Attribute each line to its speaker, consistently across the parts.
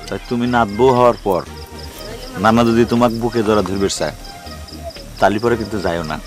Speaker 1: তাই তুমি নাতবো হওয়ার পর নানা যদি তোমাকে বুকে জড়া ধরবে চায় তালি পরে কিন্তু যাইও না।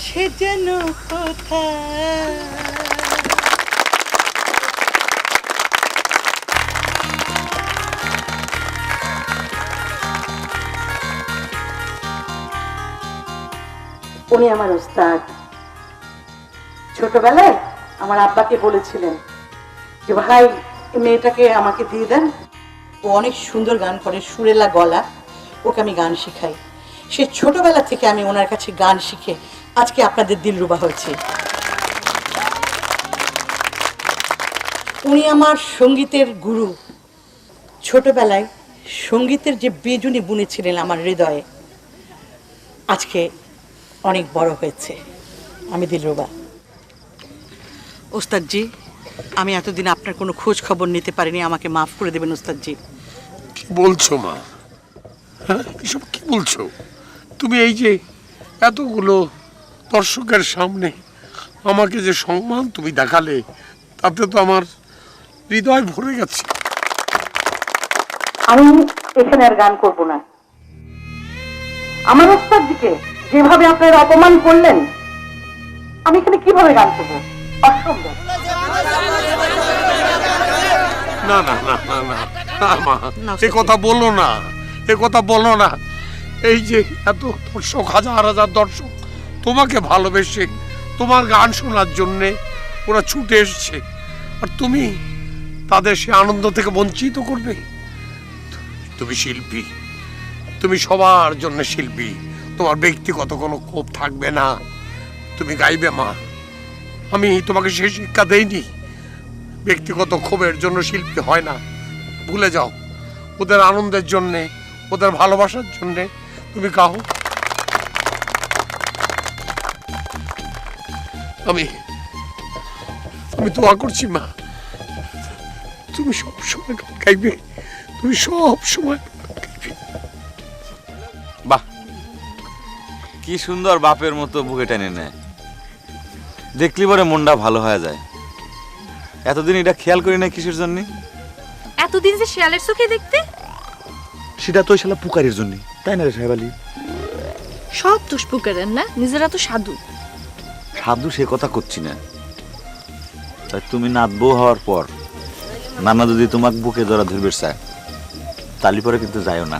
Speaker 2: সে যেন কোথায়
Speaker 3: উনি আমার ওস্তাদ। ছোটবেলায় আমার আব্বাকে বলেছিলেন যে ভাই মেয়েটাকে আমাকে দিয়ে দেন, ও অনেক সুন্দর গান করে, সুরেলা গলা, ওকে আমি গান শিখাই। সে ছোটবেলা থেকে আমি ওনার কাছে গান শিখে আজকে আপনাদের দিলরুবা হয়েছে। উনি আমার সঙ্গীতের গুরু। ছোটবেলায় সঙ্গীতের যে বেজুনি বুনেছিলেন আমার হৃদয়ে, আজকে অনেক বড় হয়েছে। আমি দিলরুবা। ওস্তাদজি, আমি এতদিন আপনার কোনো খোঁজ খবর নিতে পারিনি, আমাকে মাফ করে দেবেন ওস্তাদজি।
Speaker 4: কি বলছো মা? হ্যাঁ, এসব কি বলছো তুমি? এই যে এতগুলো দর্শকের সামনে আমাকে যে সম্মান তুমি দেখালে, তাতে তো আমার হৃদয় ভরে গেছে।
Speaker 3: আমি এখানে আর গান করব না। আমার ওস্তাদজিকে যেভাবে আপনারা অপমান করলেন, আমি এখানে কিভাবে গান করব? অসম্ভব।
Speaker 4: না না না না না না মা, এ কথা বলো না, এ কথা বলো না। এই যে এত দর্শক, হাজার হাজার দর্শক তোমাকে ভালোবেসে তোমার গান শোনার জন্যে ওরা ছুটে এসছে, আর তুমি তাদের সে আনন্দ থেকে বঞ্চিত করবে? তুমি শিল্পী, তুমি সবার জন্য শিল্পী, তোমার ব্যক্তিগত কোনো ক্ষোভ থাকবে না, তুমি গাইবে মা। আমি তোমাকে সে শিক্ষা দেইনি। ব্যক্তিগত ক্ষোভের জন্য শিল্পী হয় না, ভুলে যাও। ওদের আনন্দের জন্যে, ওদের ভালোবাসার জন্যে তুমি গাও। আমি দোয়া করছি মা, তুমি সব সময় গান গাইবে, তুমি সব সময় গাইবে।
Speaker 1: বাহ, কি সুন্দর বাপের মতো বুকে টেনে নেয়, দেখলি পরে মনটা ভালো হয়ে যায়। এতদিন এটা খেয়াল করি না কিসের জন্য?
Speaker 5: এতদিন যে শিয়ালের চোখে দেখতে,
Speaker 1: সেটা তো শালা পুকারের জন্য, তাই না রে সাহেব আলী?
Speaker 5: সব দোষ পুকারেন না, নিজেরা তো সাধু।
Speaker 1: সাধু সে কথা করছি না, তাই তুমি নাতবো হওয়ার পর নানা যদি তোমাকে বুকে জড়া ধরবে চায় তালি পরে কিন্তু যাইও না।